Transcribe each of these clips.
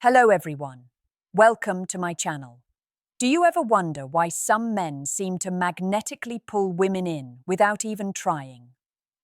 Hello everyone. Welcome to my channel. Do you ever wonder why some men seem to magnetically pull women in without even trying?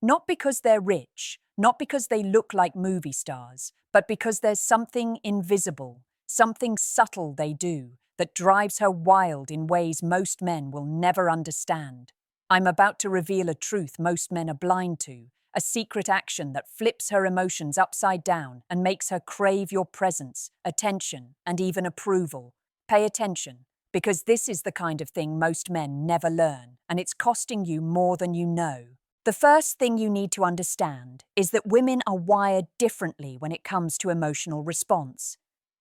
Not because they're rich, not because they look like movie stars, but because there's something invisible, something subtle they do that drives her wild in ways most men will never understand. I'm about to reveal a truth most men are blind to, a secret action that flips her emotions upside down and makes her crave your presence, attention, and even approval. Pay attention, because this is the kind of thing most men never learn, and it's costing you more than you know. The first thing you need to understand is that women are wired differently when it comes to emotional response.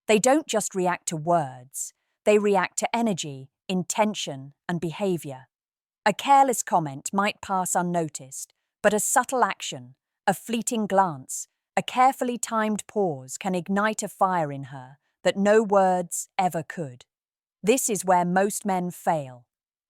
They don't just react to words, they react to energy, intention, and behavior. A careless comment might pass unnoticed, but a subtle action, a fleeting glance, a carefully timed pause can ignite a fire in her that no words ever could. This is where most men fail.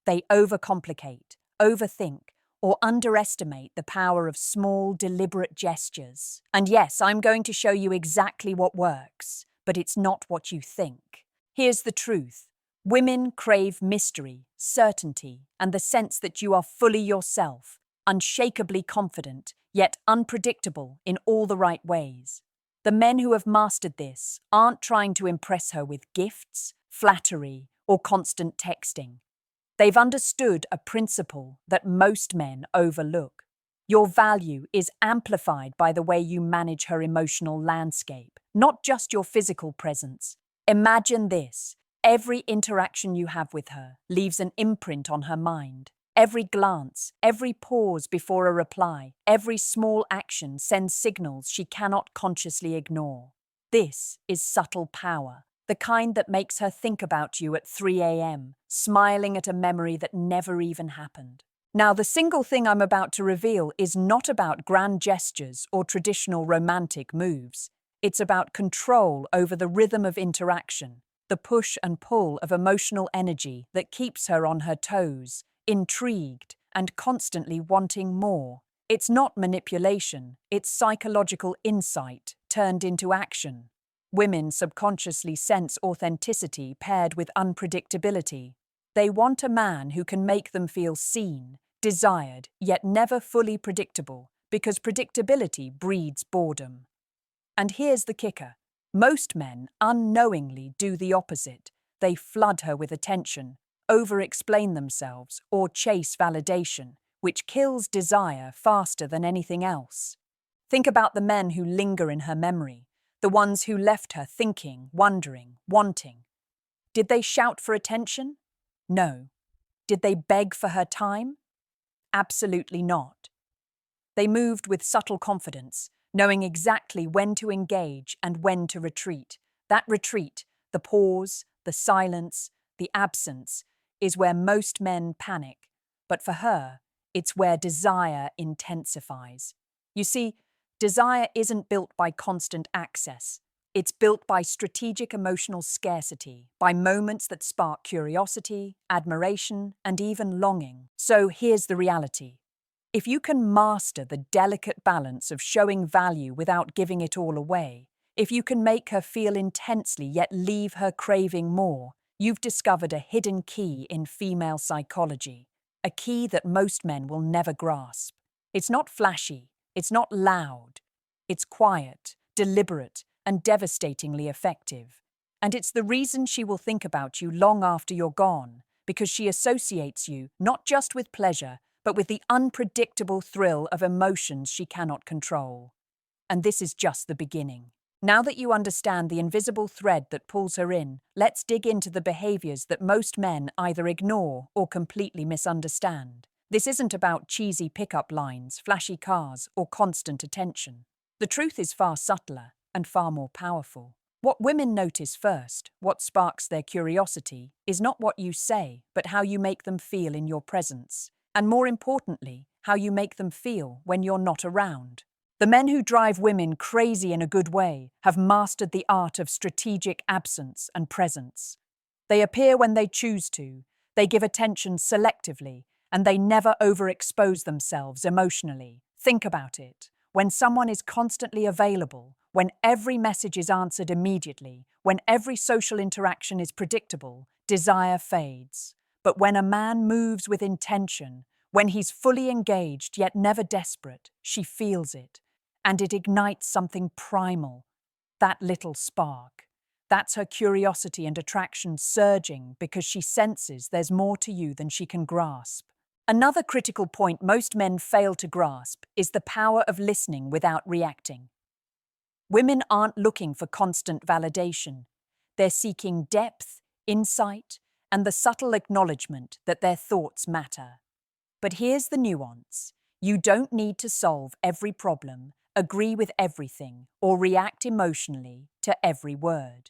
They overcomplicate, overthink, or underestimate the power of small, deliberate gestures. And yes, I'm going to show you exactly what works, but it's not what you think. Here's the truth. Women crave mystery, certainty, and the sense that you are fully yourself, unshakably confident, yet unpredictable in all the right ways. The men who have mastered this aren't trying to impress her with gifts, flattery, or constant texting. They've understood a principle that most men overlook. Your value is amplified by the way you manage her emotional landscape, not just your physical presence. Imagine this. Every interaction you have with her leaves an imprint on her mind. Every glance, every pause before a reply, every small action sends signals she cannot consciously ignore. This is subtle power, the kind that makes her think about you at 3 a.m., smiling at a memory that never even happened. Now, the single thing I'm about to reveal is not about grand gestures or traditional romantic moves. It's about control over the rhythm of interaction, the push and pull of emotional energy that keeps her on her toes, intrigued, and constantly wanting more. It's not manipulation, it's psychological insight turned into action. Women subconsciously sense authenticity paired with unpredictability. They want a man who can make them feel seen, desired, yet never fully predictable, because predictability breeds boredom. And here's the kicker. Most men unknowingly do the opposite. They flood her with attention, over-explain themselves, or chase validation, which kills desire faster than anything else. Think about the men who linger in her memory, the ones who left her thinking, wondering, wanting. Did they shout for attention? No. Did they beg for her time? Absolutely not. They moved with subtle confidence, knowing exactly when to engage and when to retreat. That retreat, the pause, the silence, the absence, is where most men panic. But for her, it's where desire intensifies. You see, desire isn't built by constant access. It's built by strategic emotional scarcity, by moments that spark curiosity, admiration, and even longing. So here's the reality. If you can master the delicate balance of showing value without giving it all away, if you can make her feel intensely yet leave her craving more, you've discovered a hidden key in female psychology, a key that most men will never grasp. It's not flashy, it's not loud, it's quiet, deliberate, and devastatingly effective. And it's the reason she will think about you long after you're gone, because she associates you not just with pleasure, but with the unpredictable thrill of emotions she cannot control. And this is just the beginning. Now that you understand the invisible thread that pulls her in, let's dig into the behaviors that most men either ignore or completely misunderstand. This isn't about cheesy pickup lines, flashy cars, or constant attention. The truth is far subtler and far more powerful. What women notice first, what sparks their curiosity, is not what you say, but how you make them feel in your presence. And more importantly, how you make them feel when you're not around. The men who drive women crazy in a good way have mastered the art of strategic absence and presence. They appear when they choose to, they give attention selectively, and they never overexpose themselves emotionally. Think about it. When someone is constantly available, when every message is answered immediately, when every social interaction is predictable, desire fades. But when a man moves with intention, when he's fully engaged yet never desperate, she feels it, and it ignites something primal, that little spark. That's her curiosity and attraction surging because she senses there's more to you than she can grasp. Another critical point most men fail to grasp is the power of listening without reacting. Women aren't looking for constant validation. They're seeking depth, insight, and the subtle acknowledgement that their thoughts matter. But here's the nuance. You don't need to solve every problem, agree with everything, or react emotionally to every word.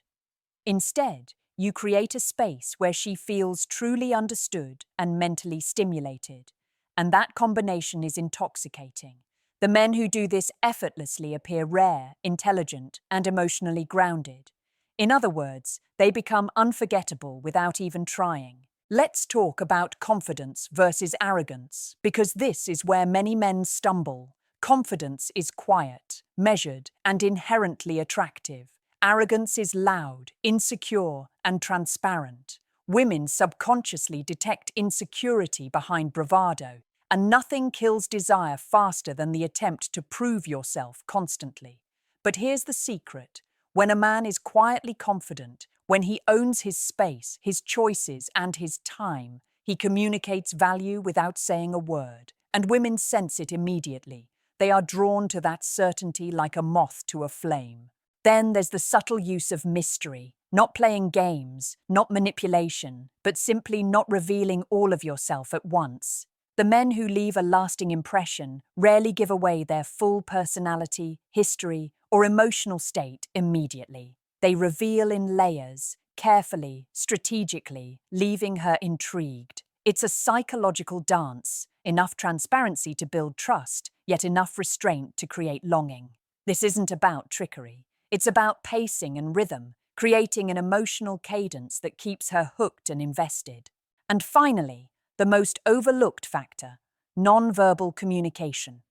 Instead, you create a space where she feels truly understood and mentally stimulated. And that combination is intoxicating. The men who do this effortlessly appear rare, intelligent, and emotionally grounded. In other words, they become unforgettable without even trying. Let's talk about confidence versus arrogance, because this is where many men stumble. Confidence is quiet, measured, and inherently attractive. Arrogance is loud, insecure, and transparent. Women subconsciously detect insecurity behind bravado, and nothing kills desire faster than the attempt to prove yourself constantly. But here's the secret. When a man is quietly confident, when he owns his space, his choices, and his time, he communicates value without saying a word, and women sense it immediately. They are drawn to that certainty like a moth to a flame. Then there's the subtle use of mystery, not playing games, not manipulation, but simply not revealing all of yourself at once. The men who leave a lasting impression rarely give away their full personality, history, or emotional state immediately. They reveal in layers, carefully, strategically, leaving her intrigued. It's a psychological dance, enough transparency to build trust, yet enough restraint to create longing. This isn't about trickery. It's about pacing and rhythm, creating an emotional cadence that keeps her hooked and invested. And finally, the most overlooked factor, non-verbal communication.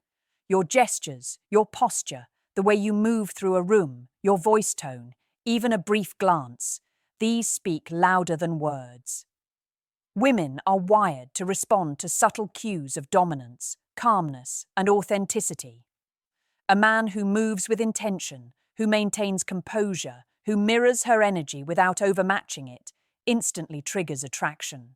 Your gestures, your posture, the way you move through a room, your voice tone, even a brief glance, these speak louder than words. Women are wired to respond to subtle cues of dominance, calmness, and authenticity. A man who moves with intention, who maintains composure, who mirrors her energy without overmatching it, instantly triggers attraction.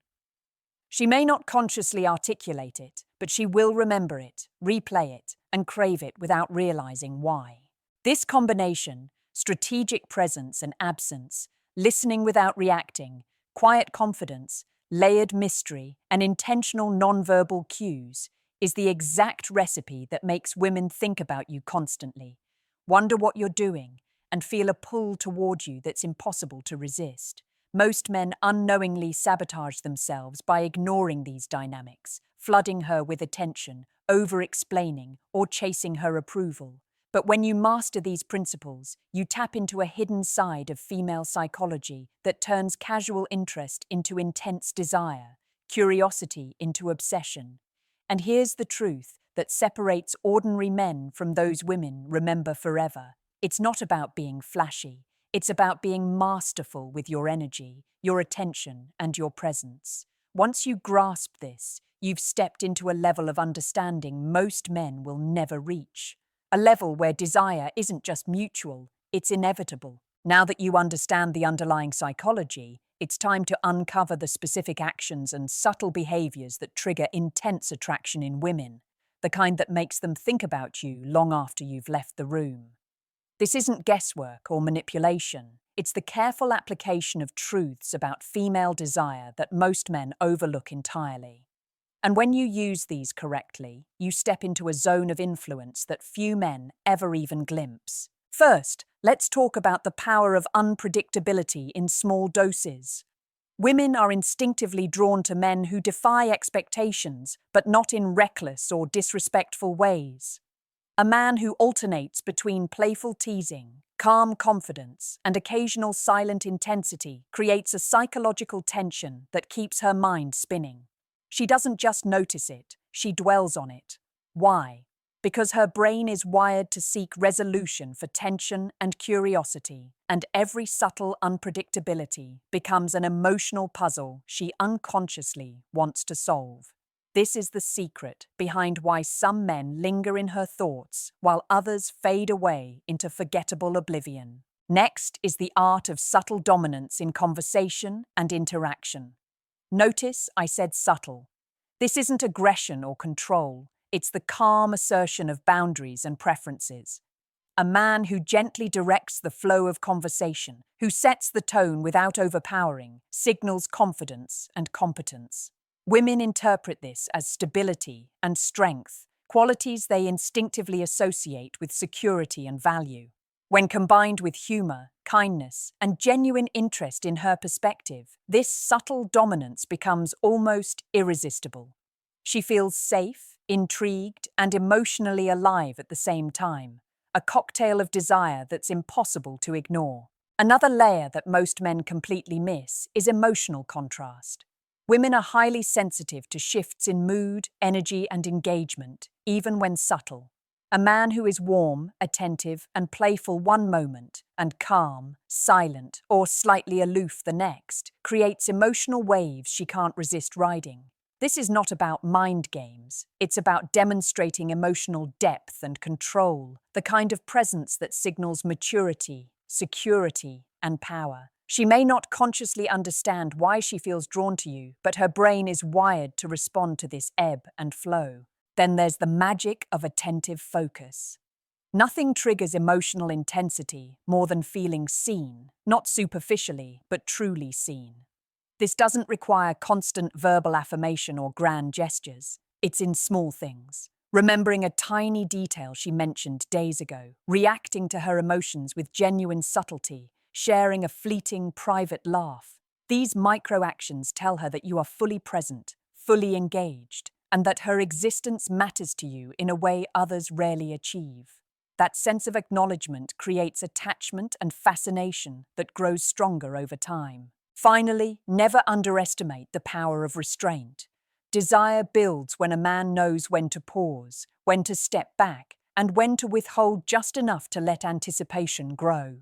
She may not consciously articulate it, but she will remember it, replay it, and crave it without realizing why. This combination, strategic presence and absence, listening without reacting, quiet confidence, layered mystery, and intentional nonverbal cues, is the exact recipe that makes women think about you constantly, wonder what you're doing, and feel a pull toward you that's impossible to resist. Most men unknowingly sabotage themselves by ignoring these dynamics, flooding her with attention, over-explaining, or chasing her approval. But when you master these principles, you tap into a hidden side of female psychology that turns casual interest into intense desire, curiosity into obsession. And here's the truth that separates ordinary men from those women remember forever. It's not about being flashy. It's about being masterful with your energy, your attention, and your presence. Once you grasp this, you've stepped into a level of understanding most men will never reach. A level where desire isn't just mutual, it's inevitable. Now that you understand the underlying psychology, it's time to uncover the specific actions and subtle behaviors that trigger intense attraction in women, the kind that makes them think about you long after you've left the room. This isn't guesswork or manipulation. It's the careful application of truths about female desire that most men overlook entirely. And when you use these correctly, you step into a zone of influence that few men ever even glimpse. First, let's talk about the power of unpredictability in small doses. Women are instinctively drawn to men who defy expectations, but not in reckless or disrespectful ways. A man who alternates between playful teasing, calm confidence, and occasional silent intensity creates a psychological tension that keeps her mind spinning. She doesn't just notice it, she dwells on it. Why? because her brain is wired to seek resolution for tension and curiosity, and every subtle unpredictability becomes an emotional puzzle she unconsciously wants to solve. This is the secret behind why some men linger in her thoughts while others fade away into forgettable oblivion. Next is the art of subtle dominance in conversation and interaction. Notice I said subtle. This isn't aggression or control, it's the calm assertion of boundaries and preferences. A man who gently directs the flow of conversation, who sets the tone without overpowering, signals confidence and competence. Women interpret this as stability and strength, qualities they instinctively associate with security and value. When combined with humor, kindness, and genuine interest in her perspective, this subtle dominance becomes almost irresistible. She feels safe, intrigued, and emotionally alive at the same time, a cocktail of desire that's impossible to ignore. Another layer that most men completely miss is emotional contrast. Women are highly sensitive to shifts in mood, energy, and engagement, even when subtle. A man who is warm, attentive, and playful one moment, and calm, silent, or slightly aloof the next, creates emotional waves she can't resist riding. This is not about mind games, it's about demonstrating emotional depth and control, the kind of presence that signals maturity, security, and power. She may not consciously understand why she feels drawn to you, but her brain is wired to respond to this ebb and flow. Then there's the magic of attentive focus. Nothing triggers emotional intensity more than feeling seen, not superficially, but truly seen. This doesn't require constant verbal affirmation or grand gestures. It's in small things. Remembering a tiny detail she mentioned days ago, reacting to her emotions with genuine subtlety, sharing a fleeting, private laugh. These micro-actions tell her that you are fully present, fully engaged, and that her existence matters to you in a way others rarely achieve. That sense of acknowledgement creates attachment and fascination that grows stronger over time. Finally, never underestimate the power of restraint. Desire builds when a man knows when to pause, when to step back, and when to withhold just enough to let anticipation grow.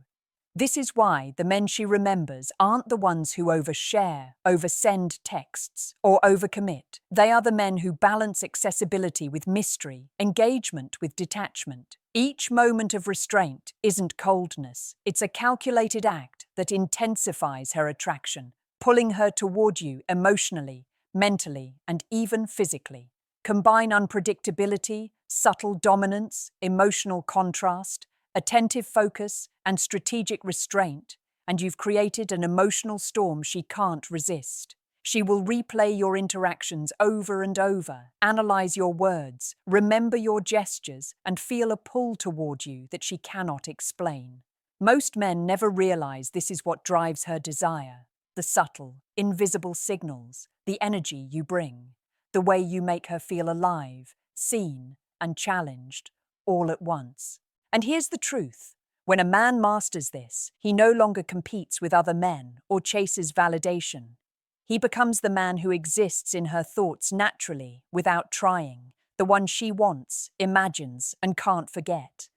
This is why the men she remembers aren't the ones who overshare, oversend texts, or overcommit. They are the men who balance accessibility with mystery, engagement with detachment. Each moment of restraint isn't coldness, it's a calculated act that intensifies her attraction, pulling her toward you emotionally, mentally, and even physically. Combine unpredictability, subtle dominance, emotional contrast, attentive focus, and strategic restraint, and you've created an emotional storm she can't resist. She will replay your interactions over and over, analyze your words, remember your gestures, and feel a pull toward you that she cannot explain. Most men never realize this is what drives her desire: the subtle, invisible signals, the energy you bring, the way you make her feel alive, seen, and challenged, all at once. And here's the truth. When a man masters this, he no longer competes with other men or chases validation. He becomes the man who exists in her thoughts naturally, without trying, the one she wants, imagines, and can't forget.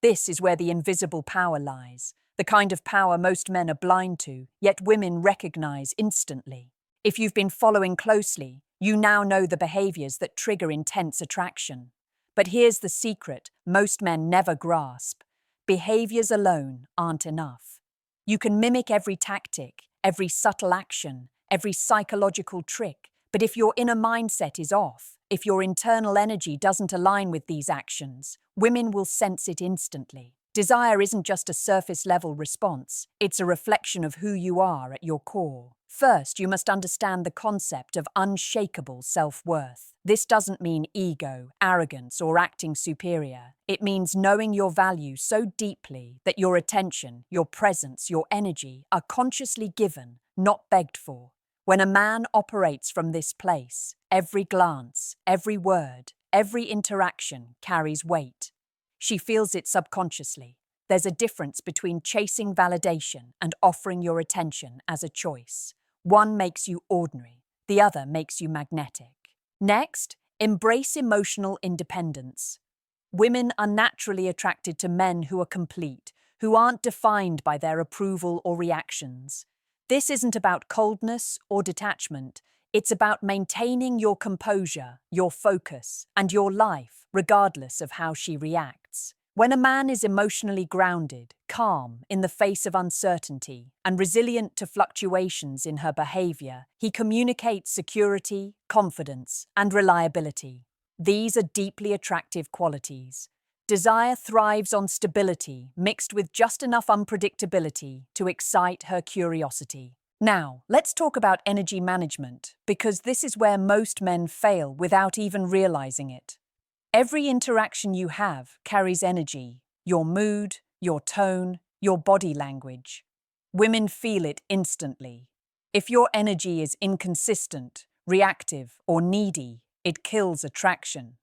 This is where the invisible power lies, the kind of power most men are blind to, yet women recognize instantly. If you've been following closely, you now know the behaviors that trigger intense attraction. But here's the secret most men never grasp. Behaviors alone aren't enough. You can mimic every tactic, every subtle action, every psychological trick, but if your inner mindset is off, if your internal energy doesn't align with these actions, women will sense it instantly. Desire isn't just a surface-level response, it's a reflection of who you are at your core. First, you must understand the concept of unshakable self-worth. This doesn't mean ego, arrogance, or acting superior. It means knowing your value so deeply that your attention, your presence, your energy are consciously given, not begged for. When a man operates from this place, every glance, every word, every interaction carries weight. She feels it subconsciously. There's a difference between chasing validation and offering your attention as a choice. One makes you ordinary, the other makes you magnetic. Next, embrace emotional independence. Women are naturally attracted to men who are complete, who aren't defined by their approval or reactions. This isn't about coldness or detachment. It's about maintaining your composure, your focus, and your life, regardless of how she reacts. When a man is emotionally grounded, calm in the face of uncertainty, and resilient to fluctuations in her behavior, he communicates security, confidence, and reliability. These are deeply attractive qualities. Desire thrives on stability, mixed with just enough unpredictability to excite her curiosity. Now, let's talk about energy management, because this is where most men fail without even realizing it. Every interaction you have carries energy, your mood, your tone, your body language. Women feel it instantly. If your energy is inconsistent, reactive, or needy, it kills attraction.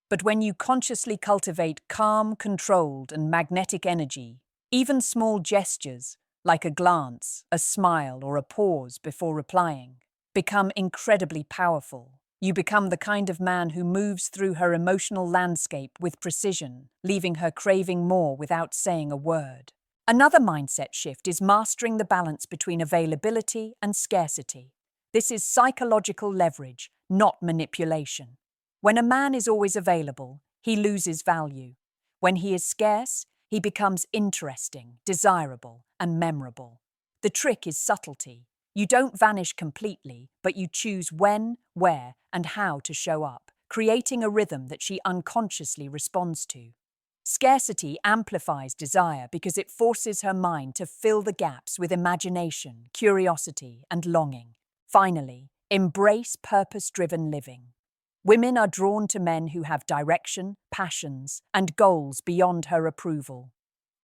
But when you consciously cultivate calm, controlled, and magnetic energy, even small gestures, like a glance, a smile, or a pause before replying, become incredibly powerful. You become the kind of man who moves through her emotional landscape with precision, leaving her craving more without saying a word. Another mindset shift is mastering the balance between availability and scarcity. This is psychological leverage, not manipulation. When a man is always available, he loses value. When he is scarce, he becomes interesting, desirable, and memorable. The trick is subtlety. You don't vanish completely, but you choose when, where, and how to show up, creating a rhythm that she unconsciously responds to. Scarcity amplifies desire because it forces her mind to fill the gaps with imagination, curiosity, and longing. Finally, embrace purpose-driven living. Women are drawn to men who have direction, passions, and goals beyond her approval.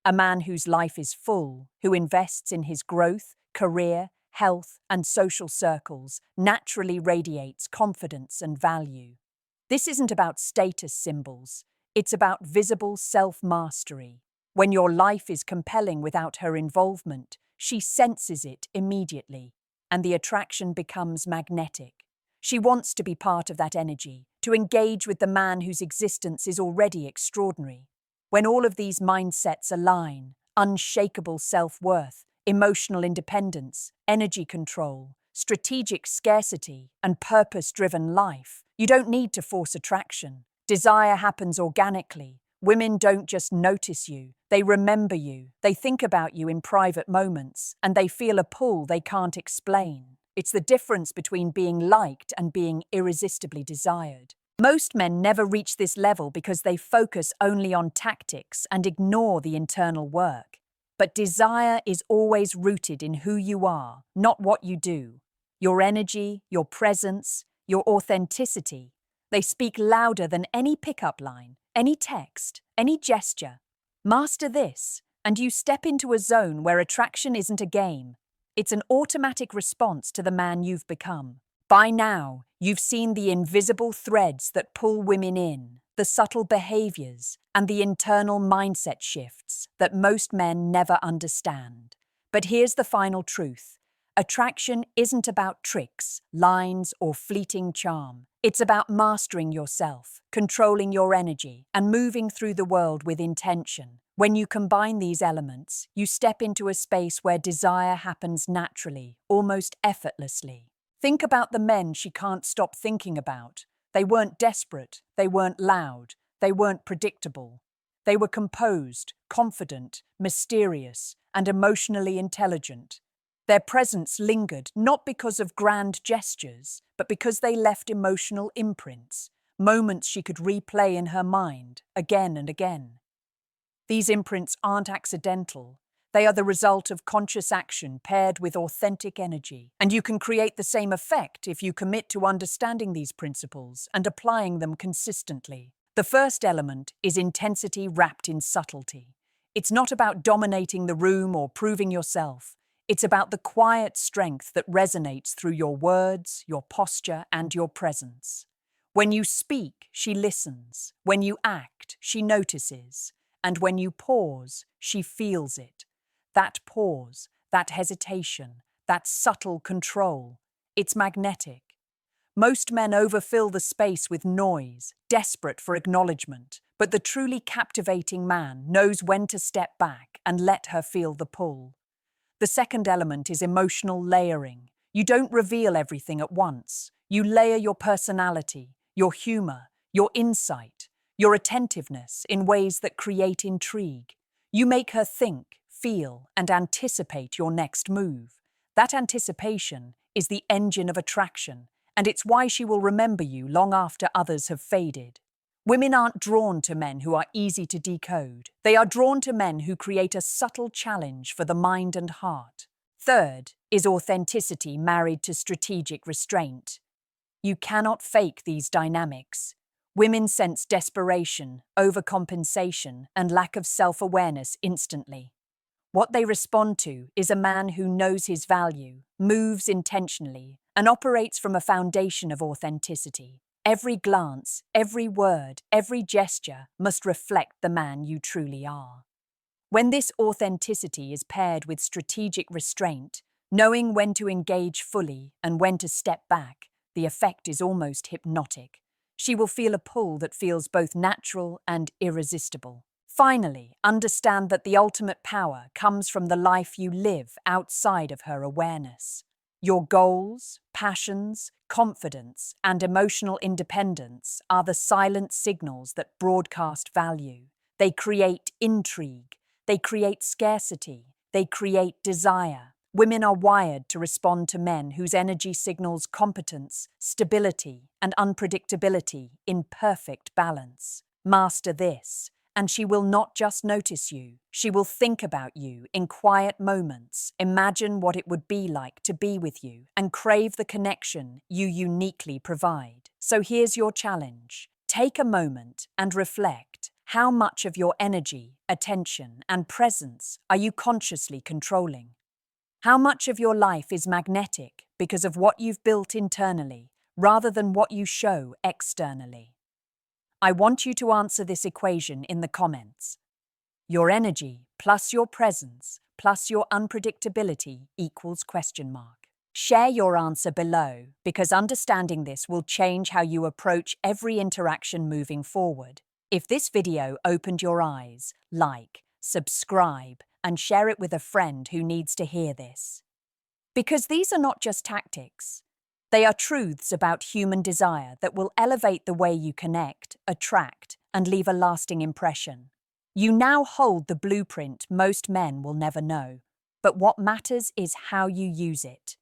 A man whose life is full, who invests in his growth, career, health, and social circles, naturally radiates confidence and value. This isn't about status symbols, it's about visible self-mastery. When your life is compelling without her involvement, she senses it immediately, and the attraction becomes magnetic. She wants to be part of that energy, to engage with the man whose existence is already extraordinary. When all of these mindsets align, unshakable self-worth, emotional independence, energy control, strategic scarcity, and purpose-driven life, you don't need to force attraction. Desire happens organically. Women don't just notice you, they remember you, they think about you in private moments, and they feel a pull they can't explain. It's the difference between being liked and being irresistibly desired. Most men never reach this level because they focus only on tactics and ignore the internal work. But desire is always rooted in who you are, not what you do. Your energy, your presence, your authenticity, they speak louder than any pickup line, any text, any gesture. Master this, and you step into a zone where attraction isn't a game. It's an automatic response to the man you've become. By now, you've seen the invisible threads that pull women in, the subtle behaviors, and the internal mindset shifts that most men never understand. But here's the final truth. Attraction isn't about tricks, lines, or fleeting charm. It's about mastering yourself, controlling your energy, and moving through the world with intention. When you combine these elements, you step into a space where desire happens naturally, almost effortlessly. Think about the men she can't stop thinking about. They weren't desperate, they weren't loud, they weren't predictable. They were composed, confident, mysterious, and emotionally intelligent. Their presence lingered not because of grand gestures, but because they left emotional imprints, moments she could replay in her mind again and again. These imprints aren't accidental. They are the result of conscious action paired with authentic energy. And you can create the same effect if you commit to understanding these principles and applying them consistently. The first element is intensity wrapped in subtlety. It's not about dominating the room or proving yourself. It's about the quiet strength that resonates through your words, your posture, and your presence. When you speak, she listens. When you act, she notices. And when you pause, she feels it. That pause, that hesitation, that subtle control, it's magnetic. Most men overfill the space with noise, desperate for acknowledgement, but the truly captivating man knows when to step back and let her feel the pull. The second element is emotional layering. You don't reveal everything at once. You layer your personality, your humor, your insight, your attentiveness in ways that create intrigue. You make her think, feel, and anticipate your next move. That anticipation is the engine of attraction, and it's why she will remember you long after others have faded. Women aren't drawn to men who are easy to decode. They are drawn to men who create a subtle challenge for the mind and heart. Third is authenticity married to strategic restraint. You cannot fake these dynamics. Women sense desperation, overcompensation, and lack of self-awareness instantly. What they respond to is a man who knows his value, moves intentionally, and operates from a foundation of authenticity. Every glance, every word, every gesture must reflect the man you truly are. When this authenticity is paired with strategic restraint, knowing when to engage fully and when to step back, the effect is almost hypnotic. She will feel a pull that feels both natural and irresistible. Finally, understand that the ultimate power comes from the life you live outside of her awareness. Your goals, passions, confidence, and emotional independence are the silent signals that broadcast value. They create intrigue, they create scarcity, they create desire. Women are wired to respond to men whose energy signals competence, stability, and unpredictability in perfect balance. Master this, and she will not just notice you, she will think about you in quiet moments, imagine what it would be like to be with you, and crave the connection you uniquely provide. So here's your challenge. Take a moment and reflect. How much of your energy, attention, and presence are you consciously controlling? How much of your life is magnetic because of what you've built internally, rather than what you show externally? I want you to answer this equation in the comments. Your energy plus your presence plus your unpredictability equals ? Share your answer below, because understanding this will change how you approach every interaction moving forward. If this video opened your eyes, like, subscribe, and share it with a friend who needs to hear this. Because these are not just tactics. They are truths about human desire that will elevate the way you connect, attract, and leave a lasting impression. You now hold the blueprint most men will never know, but what matters is how you use it.